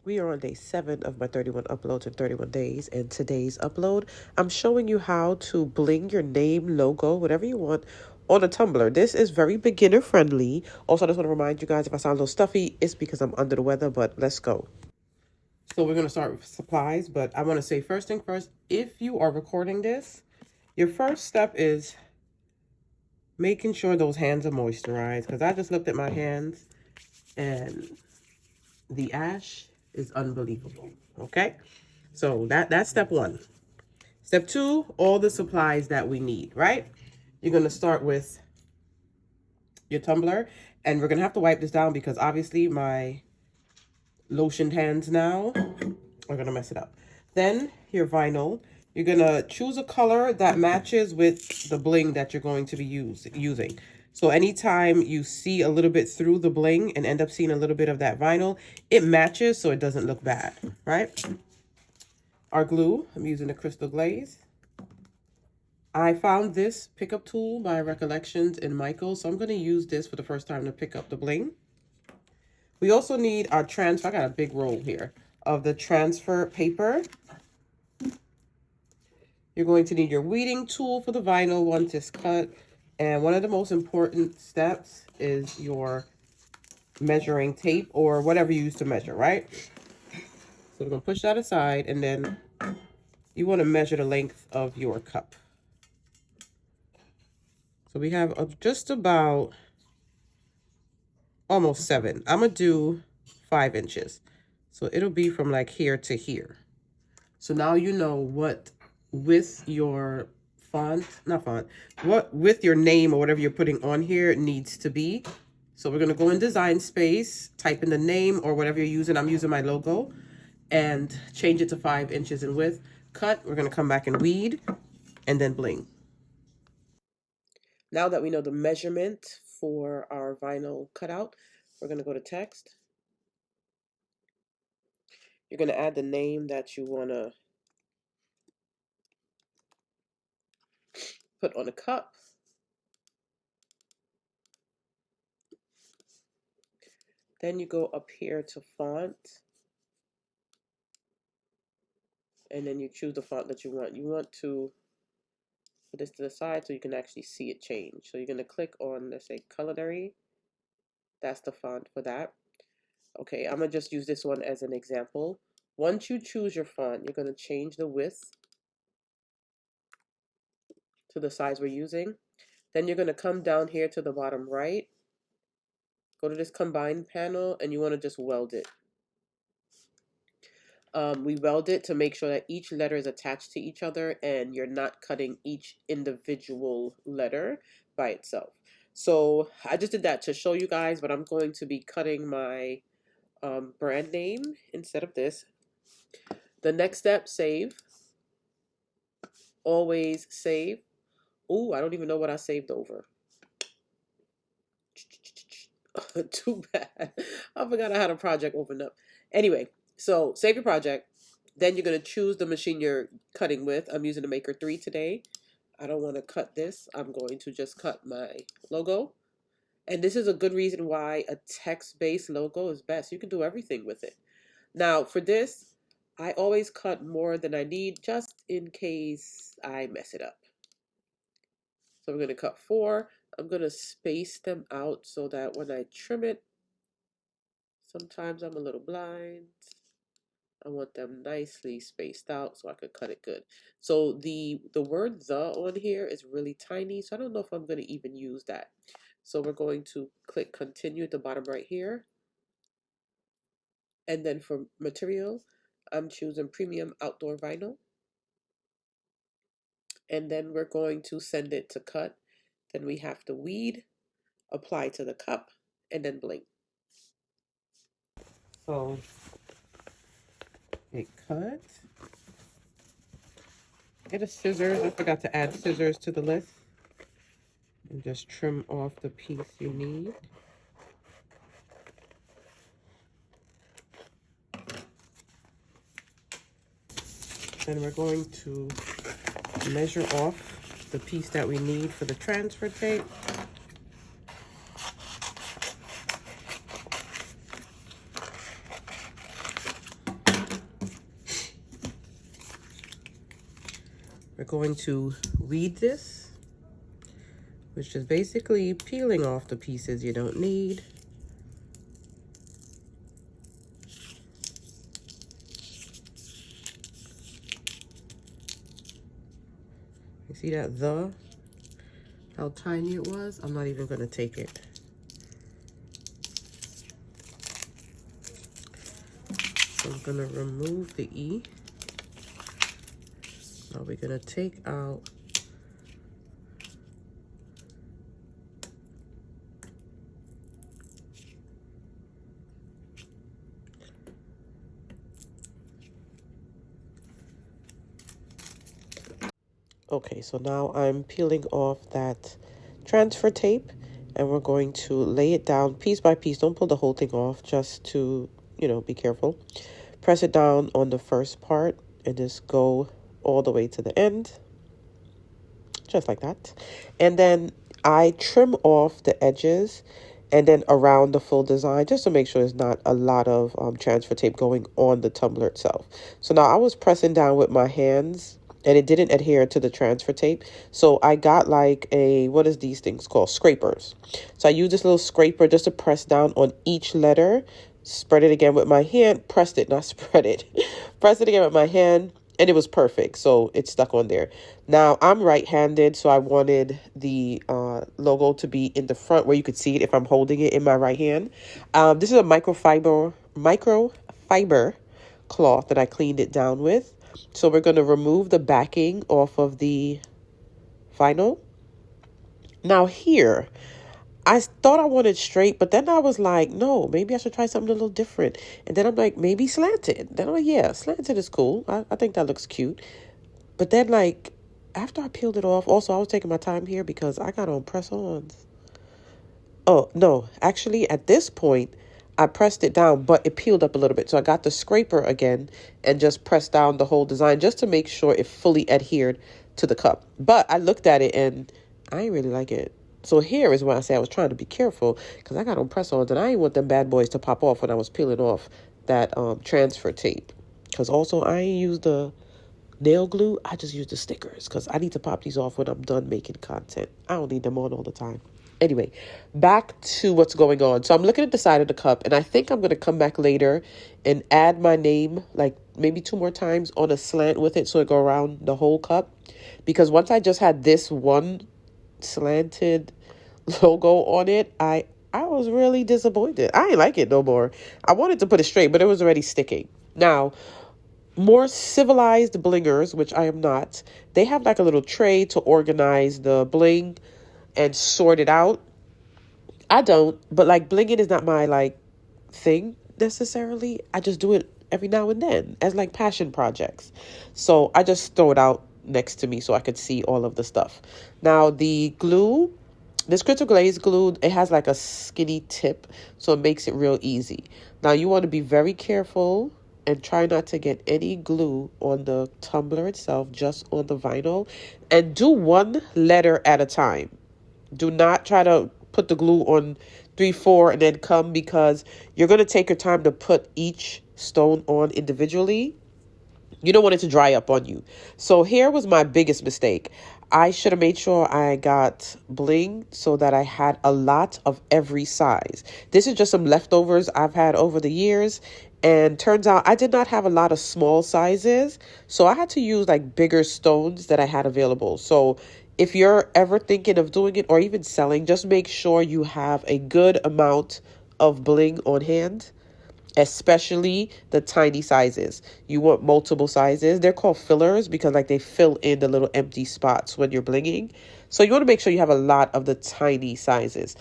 We are on day 7 of my 31 uploads in 31 days, and today's upload, I'm showing you how to bling your name, logo, whatever you want on a tumbler. This is very beginner friendly. Also, I just want to remind you guys, if I sound a little stuffy, it's because I'm under the weather, but let's go. So we're going to start with supplies, but I want to say first thing first, if you are recording this, your first step is making sure those hands are moisturized, because I just looked at my hands and the ash is unbelievable. Okay, so that's step 1. Step 2, all the supplies that we need, right? You're going to start with your tumbler, and we're going to have to wipe this down because obviously my lotioned hands now are going to mess it up. Then your vinyl, you're going to choose a color that matches with the bling that you're going to be using. So anytime you see a little bit through the bling and end up seeing a little bit of that vinyl, it matches so it doesn't look bad, right? Our glue, I'm using the Krystal Glaze. I found this pickup tool by Recollections in Michael, so I'm going to use this for the first time to pick up the bling. We also need our transfer. I got a big roll here of the transfer paper. You're going to need your weeding tool for the vinyl once it's cut. And one of the most important steps is your measuring tape or whatever you use to measure, right? So we're going to push that aside, and then you want to measure the length of your cup. So we have just about almost 7. I'm going to do 5 inches. So it'll be from like here to here. So now you know what with your what with your name or whatever you're putting on here needs to be. So we're going to go in design space, type in the name or whatever you're using. I'm using my logo, and change it to 5 inches in width. Cut. We're going to come back and weed and then bling. Now that we know the measurement for our vinyl cutout, we're going to go to text. You're going to add the name that you want to put on a cup. Then you go up here to font, and then you choose the font that you want. You want to put this to the side so you can actually see it change. So you're going to click on, let's say, culinary. That's the font for that. Okay, I'm going to just use this one as an example. Once you choose your font, you're going to change the width to the size we're using. Then you're going to come down here to the bottom right, go to this combine panel, and you want to just weld it. We weld it to make sure that each letter is attached to each other and you're not cutting each individual letter by itself. So I just did that to show you guys, but I'm going to be cutting my brand name instead of this. The next step, save. Always save. Oh, I don't even know what I saved over. Too bad. I forgot I had a project opened up. Anyway, so save your project. Then you're going to choose the machine you're cutting with. I'm using the Maker 3 today. I don't want to cut this. I'm going to just cut my logo. And this is a good reason why a text-based logo is best. You can do everything with it. Now, for this, I always cut more than I need just in case I mess it up. So I'm going to cut 4. I'm going to space them out so that when I trim it, sometimes I'm a little blind. I want them nicely spaced out so I could cut it good. So the word "the" on here is really tiny, so I don't know if I'm going to even use that. So we're going to click continue at the bottom right here. And then for material, I'm choosing premium outdoor vinyl. And then we're going to send it to cut. Then we have to weed, apply to the cup, and then bling. So it cut. Get a scissors. I forgot to add scissors to the list. And just trim off the piece you need. Then we're going to measure off the piece that we need for the transfer tape. We're going to weed this, which is basically peeling off the pieces you don't need. You see that how tiny it was? I'm not even gonna take it. So I'm gonna remove the E. Now we're gonna take out okay, so now I'm peeling off that transfer tape and we're going to lay it down piece by piece. Don't pull the whole thing off, just to, be careful. Press it down on the first part and just go all the way to the end, just like that. And then I trim off the edges and then around the full design, just to make sure there's not a lot of transfer tape going on the tumbler itself. So now I was pressing down with my hands and it didn't adhere to the transfer tape. So I got like what is these things called? Scrapers. So I used this little scraper just to press down on each letter, spread it again with my hand, pressed it, not spread it, press it again with my hand, and it was perfect. So it stuck on there. Now I'm right-handed, so I wanted the logo to be in the front where you could see it if I'm holding it in my right hand. This is a microfiber cloth that I cleaned it down with. So we're going to remove the backing off of the vinyl. Now here, I thought I wanted straight, but then I was like, no, maybe I should try something a little different. And then I'm like, maybe slanted. Then I'm like, yeah, slanted is cool. I think that looks cute. But then like, after I peeled it off, also I was taking my time here because I got on press-ons. Oh, no, actually at this point, I pressed it down, but it peeled up a little bit. So I got the scraper again and just pressed down the whole design just to make sure it fully adhered to the cup. But I looked at it and I didn't really like it. So here is why I say I was trying to be careful because I got on press-ons and I didn't want them bad boys to pop off when I was peeling off that transfer tape. Because also I ain't used the nail glue. I just used the stickers because I need to pop these off when I'm done making content. I don't need them on all the time. Anyway, back to what's going on. So I'm looking at the side of the cup, and I think I'm going to come back later and add my name, like maybe 2 more times on a slant with it so it go around the whole cup. Because once I just had this one slanted logo on it, I was really disappointed. I ain't like it no more. I wanted to put it straight, but it was already sticking. Now, more civilized blingers, which I am not, they have like a little tray to organize the bling and sort it out. I don't, but like blinging is not my like thing necessarily. I just do it every now and then as like passion projects. So I just throw it out next to me so I could see all of the stuff. Now the glue, this Krystal Glaze Glue, it has like a skinny tip, so it makes it real easy. Now you want to be very careful and try not to get any glue on the tumbler itself, just on the vinyl, and do one letter at a time. Do not try to put the glue on 3, 4 and then come, because you're going to take your time to put each stone on individually. You don't want it to dry up on you. So here was my biggest mistake. I should have made sure I got bling so that I had a lot of every size. This is just some leftovers I've had over the years. And turns out I did not have a lot of small sizes. So I had to use like bigger stones that I had available. So if you're ever thinking of doing it or even selling, just make sure you have a good amount of bling on hand, especially the tiny sizes. You want multiple sizes. They're called fillers because like they fill in the little empty spots when you're blinging. So you want to make sure you have a lot of the tiny sizes.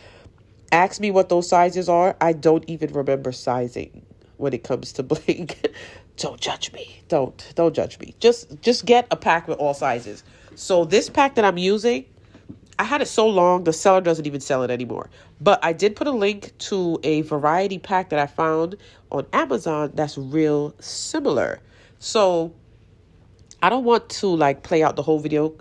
Ask me what those sizes are. I don't even remember sizing when it comes to bling. Don't judge me. Don't judge me. Just get a pack with all sizes. So this pack that I'm using, I had it so long, the seller doesn't even sell it anymore. But I did put a link to a variety pack that I found on Amazon that's real similar. So I don't want to like play out the whole video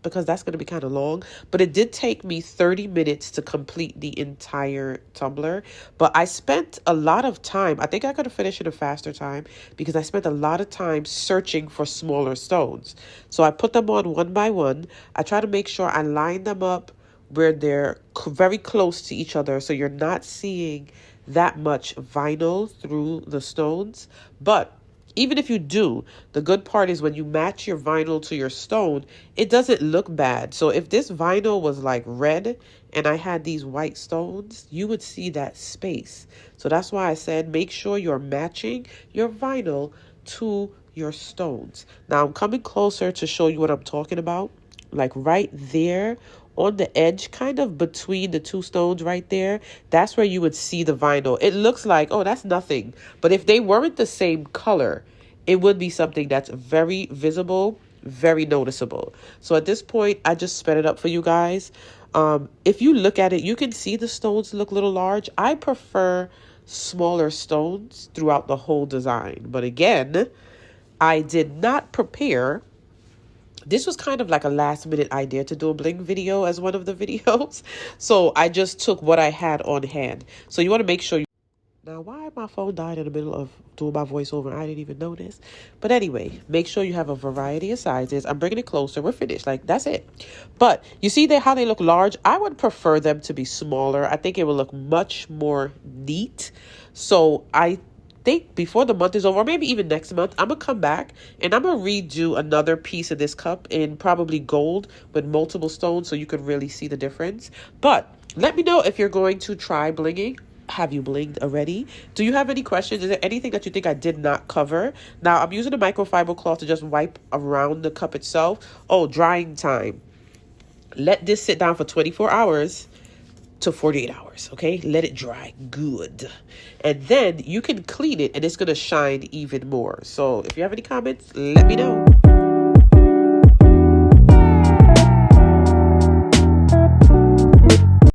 because that's going to be kind of long. But it did take me 30 minutes to complete the entire tumbler. But I spent a lot of time. I think I could have finished in a faster time because I spent a lot of time searching for smaller stones. So I put them on one by one. I try to make sure I line them up where they're very close to each other, so you're not seeing that much vinyl through the stones. But even if you do, the good part is when you match your vinyl to your stone, it doesn't look bad. So if this vinyl was like red and I had these white stones, you would see that space. So that's why I said make sure you're matching your vinyl to your stones. Now I'm coming closer to show you what I'm talking about. Like right there on the edge, kind of between the two stones right there, that's where you would see the vinyl. It looks like, oh, that's nothing. But if they weren't the same color, it would be something that's very visible, very noticeable. So at this point, I just sped it up for you guys. If you look at it, you can see the stones look a little large. I prefer smaller stones throughout the whole design. But again, I did not prepare. This was kind of like a last minute idea to do a bling video as one of the videos. So I just took what I had on hand. So you want to make sure you... Now, why my phone died in the middle of doing my voiceover? I didn't even know this. But anyway, make sure you have a variety of sizes. I'm bringing it closer. We're finished. Like, that's it. But you see how they look large? I would prefer them to be smaller. I think it will look much more neat. So I think before the month is over, or maybe even next month, I'm gonna come back and I'm gonna redo another piece of this cup in probably gold with multiple stones so you can really see the difference. But let me know if you're going to try blinging. Have you blinged already? Do you have any questions? Is there anything that you think I did not cover? Now I'm using a microfiber cloth to just wipe around the cup itself. Oh, drying time. Let this sit down for 24 hours to 48 hours, okay? Let it dry good. And then you can clean it and it's going to shine even more. So if you have any comments, let me know.